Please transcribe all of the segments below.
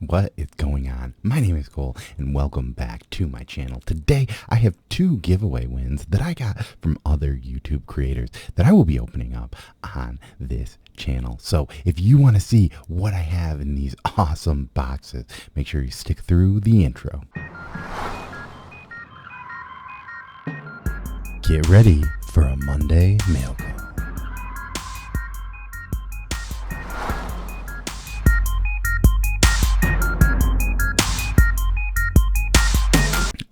What is going on? My name is Cole and welcome back to my channel. Today I have 2 giveaway wins that I got from other YouTube creators that I will be opening up on this channel. So if you want to see what I have in these awesome boxes, make sure you stick through the intro. Get ready for a Monday mail call.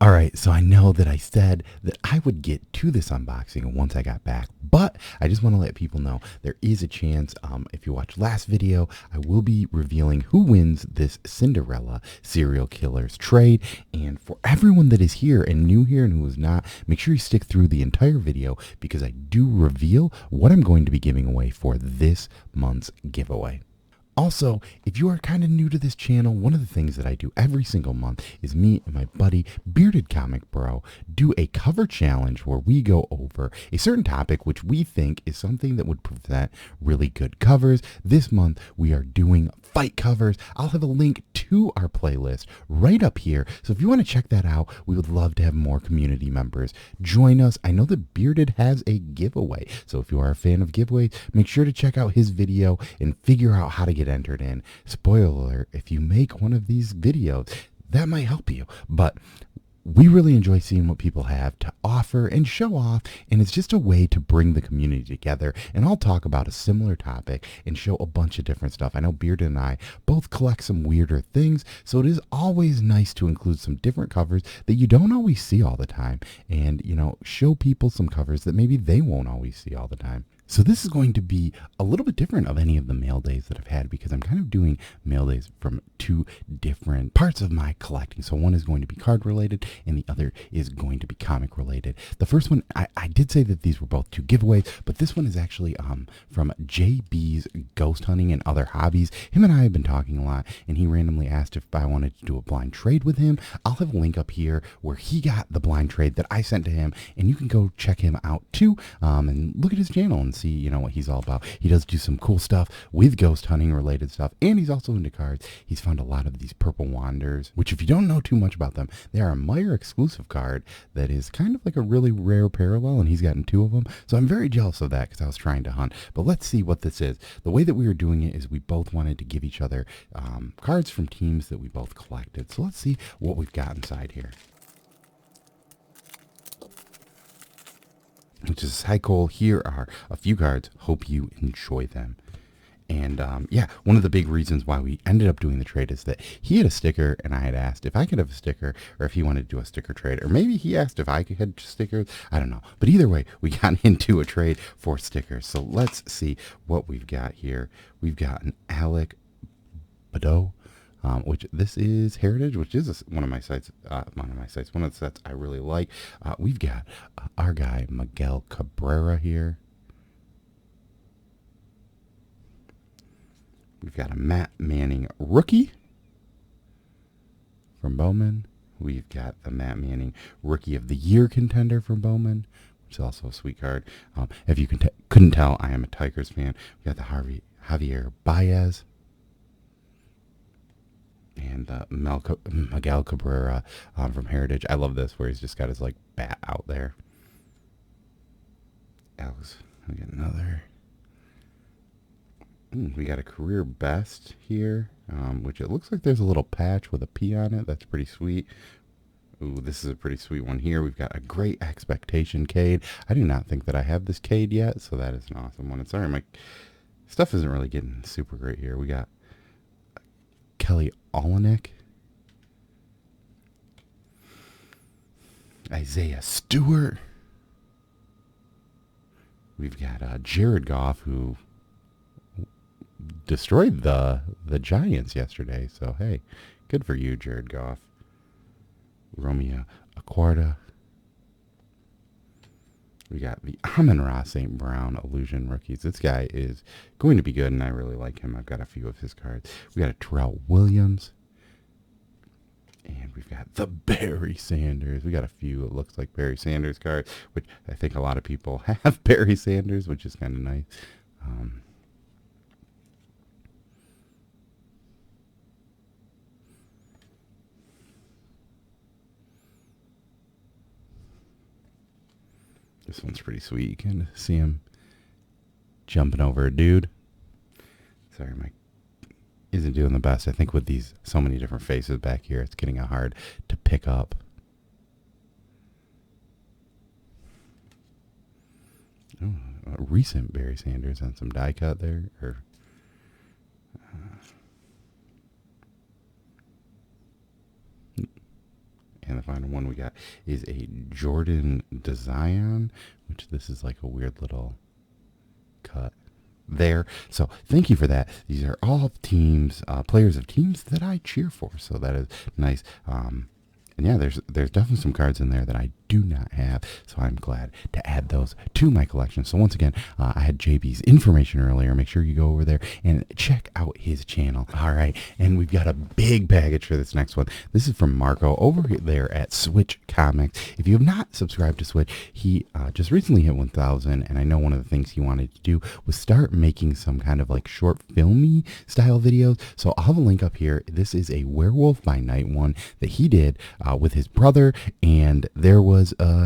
All right, so I know that I said that I would get to this unboxing once I got back, but I just want to let people know there is a chance. If you watched last video, I will be revealing who wins this Cinderella Serial Killers trade. And for everyone that is here and new here and who is not, make sure you stick through the entire video because I do reveal what I'm going to be giving away for this month's giveaway. Also, if you are kind of new to this channel, one of the things that I do every single month is me and my buddy, Bearded Comic Bro, do a cover challenge where we go over a certain topic which we think is something that would present really good covers. This month, we are doing fight covers. I'll have a link to our playlist right up here. So if you want to check that out, we would love to have more community members join us. I know that Bearded has a giveaway. So if you are a fan of giveaways, make sure to check out his video and figure out how to get entered in. Spoiler alert, if you make one of these videos, that might help you. But we really enjoy seeing what people have to offer and show off, and it's just a way to bring the community together. And I'll talk about a similar topic and show a bunch of different stuff. I know Bearded and I both collect some weirder things, so it is always nice to include some different covers that you don't always see all the time, and show people some covers that maybe they won't always see all the time. So this is going to be a little bit different of any of the mail days that I've had because I'm kind of doing mail days from 2 different parts of my collecting. So one is going to be card related and the other is going to be comic related. The first one, I did say that these were both 2 giveaways, but this one is actually from JB's Ghost Hunting and Other Hobbies. Him and I have been talking a lot and he randomly asked if I wanted to do a blind trade with him. I'll have a link up here where he got the blind trade that I sent to him, and you can go check him out too and look at his channel and see what he's all about. He does do some cool stuff with ghost hunting related stuff, and he's also into cards. He's found a lot of these Purple Wanders, which if you don't know too much about them, they are a Meyer exclusive card that is kind of like a really rare parallel, and he's gotten 2 of them. So I'm very jealous of that because I was trying to hunt. But let's see what this is. The way that we were doing it is we both wanted to give each other cards from teams that we both collected. So let's see what we've got inside here. Which is hi Cole, here are a few cards, hope you enjoy them. And yeah, one of the big reasons why we ended up doing the trade is that he had a sticker and I had asked if I could have a sticker or if he wanted to do a sticker trade, or maybe he asked if I could have stickers, I don't know. But either way, we got into a trade for stickers. So let's see what we've got here. We've got an Alec Badeau, which this is Heritage, which is one of the sets I really like. We've got our guy Miguel Cabrera here. We've got a Matt Manning rookie from Bowman. We've got the Matt Manning Rookie of the Year contender from Bowman, which is also a sweet card. If you couldn't tell, I am a Tigers fan. We got the Javier Baez. And Miguel Cabrera from Heritage. I love this where he's just got his bat out there. Alex, we got another. We got a career best here, which it looks like there's a little patch with a P on it. That's pretty sweet. Ooh, this is a pretty sweet one here. We've got a Great Expectation Cade. I do not think that I have this Cade yet, so that is an awesome one. Sorry, my stuff isn't really getting super great here. We got Kelly Olenek, Isaiah Stewart. We've got Jared Goff, who destroyed the Giants yesterday. So hey, good for you, Jared Goff. Romeo Acquarda. We got the Amon-Ra St. Brown Illusion rookies. This guy is going to be good, and I really like him. I've got a few of his cards. We got a Terrell Williams. And we've got the Barry Sanders. We got a few, it looks like Barry Sanders cards, which I think a lot of people have Barry Sanders, which is kind of nice. This one's pretty sweet. You can see him jumping over a dude. Sorry, my isn't doing the best. I think with these so many different faces back here, it's getting hard to pick up. Oh, a recent Barry Sanders and some die cut there. And the final one we got is a Jordan Design, which this is like a weird little cut there. So thank you for that. These are all teams, players of teams that I cheer for. So that is nice. And yeah, there's definitely some cards in there that I do not have, so I'm glad to add those to my collection. So once again, I had JB's information earlier. Make sure you go over there and check out his channel. All right, and we've got a big package for this next one. This is from Marco over there at Swytch Comics. If you have not subscribed to Swytch, he just recently hit 1,000, and I know one of the things he wanted to do was start making some kind of like short filmy style videos. So I'll have a link up here. This is a Werewolf by Night one that he did with his brother, and there was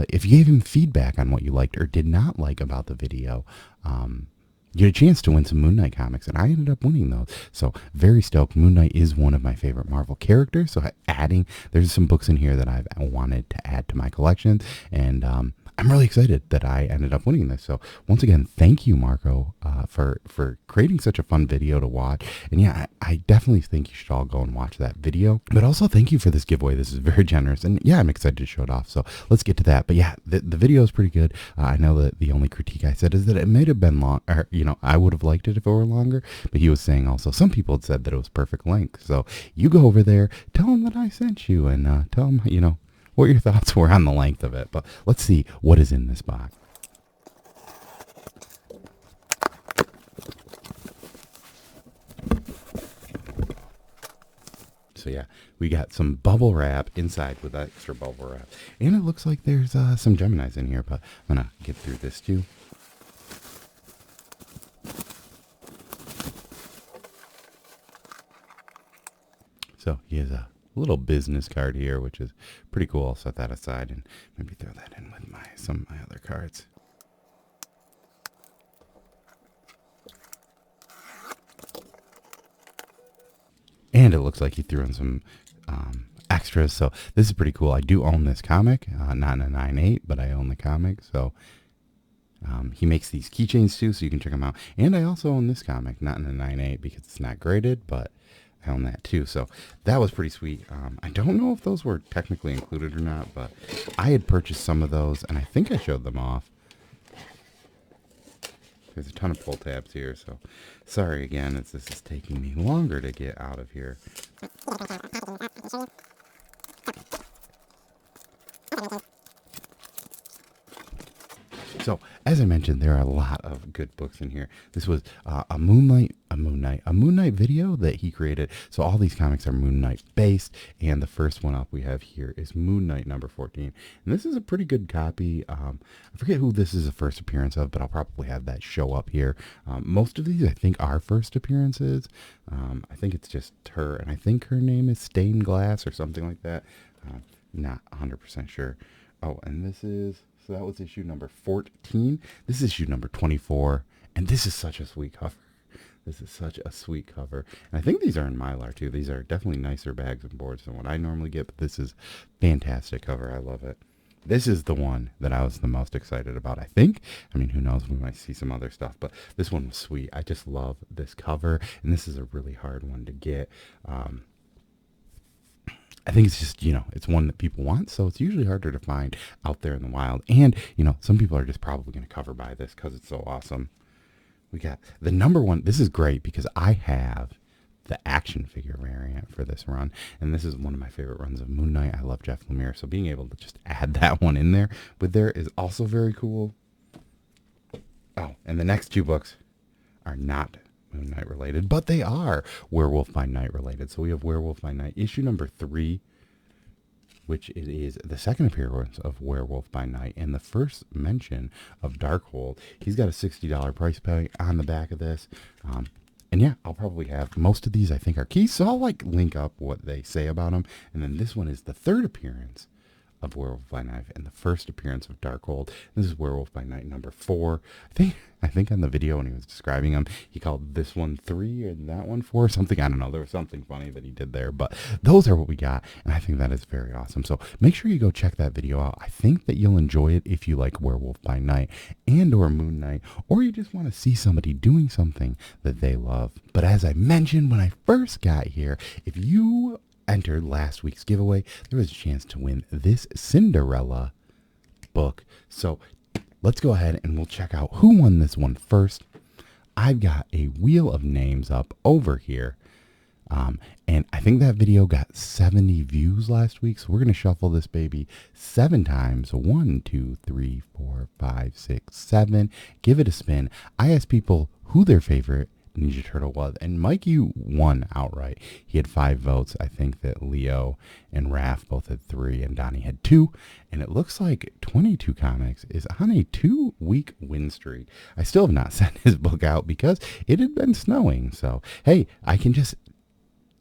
if you gave him feedback on what you liked or did not like about the video, you had a chance to win some Moon Knight comics, and I ended up winning those. So very stoked. Moon Knight is one of my favorite Marvel characters, so there's some books in here that I've wanted to add to my collection, and I'm really excited that I ended up winning this. So once again, thank you, Marco, for creating such a fun video to watch. And yeah, I definitely think you should all go and watch that video. But also thank you for this giveaway. This is very generous. And yeah, I'm excited to show it off. So let's get to that. But yeah, the video is pretty good. I know that the only critique I said is that it may have been long, or, I would have liked it if it were longer. But he was saying also some people had said that it was perfect length. So you go over there, tell him that I sent you, and tell him, what your thoughts were on the length of it. But let's see what is in this box. So yeah, we got some bubble wrap inside with extra bubble wrap. And it looks like there's some Geminis in here, but I'm going to get through this too. So he has a little business card here, which is pretty cool. I'll set that aside and maybe throw that in with some of my other cards. And it looks like he threw in some extras, so this is pretty cool. I do own this comic, not in a 9.8, but I own the comic, so he makes these keychains too, so you can check them out. And I also own this comic, not in a 9.8 because it's not graded, but I own that too. So that was pretty sweet. I don't know if those were technically included or not, but I had purchased some of those, and I think I showed them off. There's a ton of pull tabs here, so sorry again, this is taking me longer to get out of here. So, as I mentioned, there are a lot of good books in here. This was a Moon Knight video that he created. So all these comics are Moon Knight based, and the first one up we have here is Moon Knight number 14. And this is a pretty good copy. I forget who this is a first appearance of, but I'll probably have that show up here. Most of these, I think, are first appearances. I think it's just her, and I think her name is Stained Glass or something like that. Not 100% sure. Oh, and this is... So that was issue number 14. This is issue number 24. And this is such a sweet cover. This is such a sweet cover. And I think these are in Mylar too. These are definitely nicer bags and boards than what I normally get. But this is fantastic cover. I love it. This is the one that I was the most excited about, I think. I mean, who knows? We might see some other stuff. But this one was sweet. I just love this cover. And this is a really hard one to get. I think it's just, it's one that people want, so it's usually harder to find out there in the wild. And, some people are just probably going to cover buy this because it's so awesome. We got the number one. This is great because I have the action figure variant for this run, and this is one of my favorite runs of Moon Knight. I love Jeff Lemire, so being able to just add that one in there is also very cool. Oh, and the next two books are not Moon Knight related, but they are Werewolf by Night related. So we have Werewolf by Night issue number 3, which it is the second appearance of Werewolf by Night and the first mention of Darkhold. He's got a $60 price tag on the back of this. And yeah, I'll probably have most of these, I think, are keys. So I'll link up what they say about them. And then this one is the third appearance of Werewolf by Night and the first appearance of Darkhold. This is Werewolf by Night number 4. I think on the video when he was describing him, he called this one 3 and that one 4, something. I don't know. There was something funny that he did there, but those are what we got, and I think that is very awesome. So make sure you go check that video out. I think that you'll enjoy it if you like Werewolf by Night and or Moon Knight, or you just want to see somebody doing something that they love. But as I mentioned when I first got here, if you entered last week's giveaway, there was a chance to win this Cinderella book. So let's go ahead and we'll check out who won this one first. I've got a wheel of names up over here. And I think that video got 70 views last week. So we're going to shuffle this baby 7 times. 1, 2, 3, 4, 5, 6, 7. Give it a spin. I asked people who their favorite Ninja Turtle was, and Mikey won outright. He had 5 votes. I think that Leo and Raph both had 3 and Donnie had 2, and it looks like 22 Comics is on a 2-week win streak. I still have not sent his book out because it had been snowing, so hey, I can just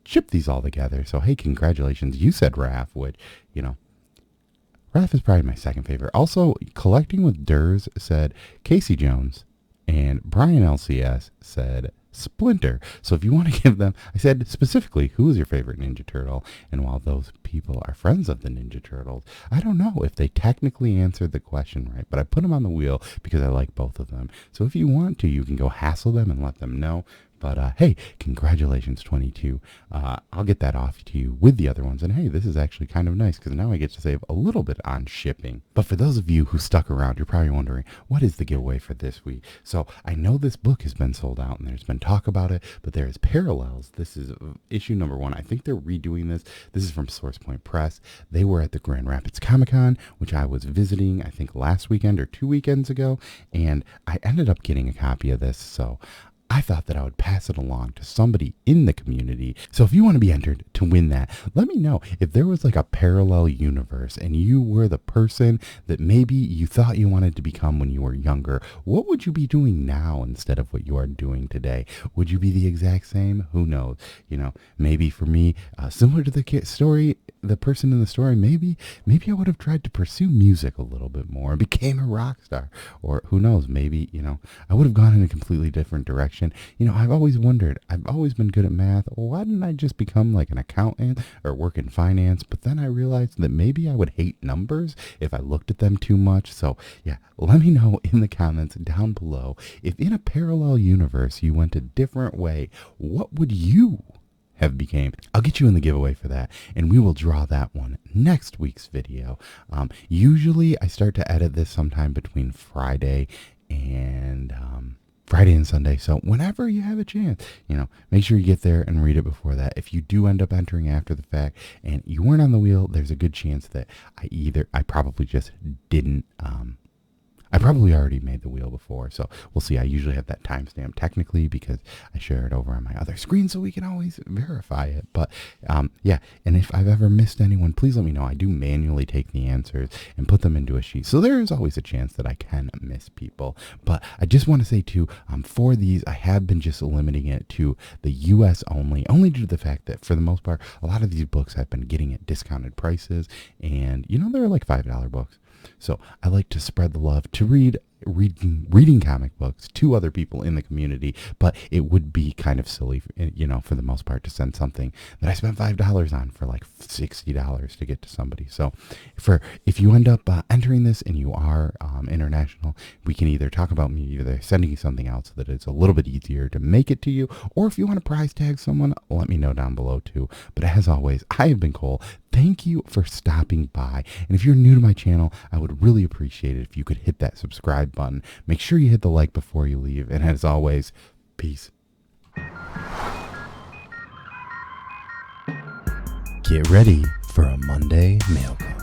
ship these all together. So hey, congratulations. You said Raph, which, Raph is probably my second favorite. Also, Collecting with Durs said Casey Jones, and Brian LCS said Splinter. So if you want to give them, I said specifically, who is your favorite Ninja Turtle? And while those people are friends of the Ninja Turtles, I don't know if they technically answered the question right, but I put them on the wheel because I like both of them. So if you want to, you can go hassle them and let them know. But hey, congratulations, 22. I'll get that off to you with the other ones. And hey, this is actually kind of nice because now I get to save a little bit on shipping. But for those of you who stuck around, you're probably wondering, what is the giveaway for this week? So I know this book has been sold out and there's been talk about it, but there is Parallels. This is issue number 1. I think they're redoing this. This is from Source Point Press. They were at the Grand Rapids Comic-Con, which I was visiting, I think last weekend or 2 weekends ago. And I ended up getting a copy of this. So I thought that I would pass it along to somebody in the community. So if you want to be entered to win that, let me know. If there was like a parallel universe and you were the person that maybe you thought you wanted to become when you were younger, what would you be doing now instead of what you are doing today? Would you be the exact same? Who knows? Maybe for me, similar to the story, the person in the story, maybe I would have tried to pursue music a little bit more and became a rock star. Or who knows, maybe, I would have gone in a completely different direction. I've always wondered, I've always been good at math. Why didn't I just become like an accountant or work in finance? But then I realized that maybe I would hate numbers if I looked at them too much. So yeah, let me know in the comments down below, if in a parallel universe you went a different way, what would you have became? I'll get you in the giveaway for that, and we will draw that one next week's video. Usually I start to edit this sometime between Friday and Sunday. So whenever you have a chance, make sure you get there and read it before that. If you do end up entering after the fact and you weren't on the wheel, there's a good chance that I probably just didn't, I probably already made the wheel before, so we'll see. I usually have that timestamp technically because I share it over on my other screen so we can always verify it. But yeah, and if I've ever missed anyone, please let me know. I do manually take the answers and put them into a sheet, so there is always a chance that I can miss people. But I just want to say too, for these, I have been just limiting it to the US only due to the fact that for the most part, a lot of these books I've been getting at discounted prices, and they're like $5 books. So I like to spread the love to reading comic books to other people in the community, but it would be kind of silly, for the most part, to send something that I spent $5 on for like $60 to get to somebody. So if you end up entering this and you are international, we can either talk about me either sending you something else so that it's a little bit easier to make it to you, or if you want to prize tag someone, let me know down below too. But as always, I have been Cole. Thank you for stopping by. And if you're new to my channel, I would really appreciate it if you could hit that subscribe button. Make sure you hit the like before you leave. And as always, peace. Get ready for a Monday mail call.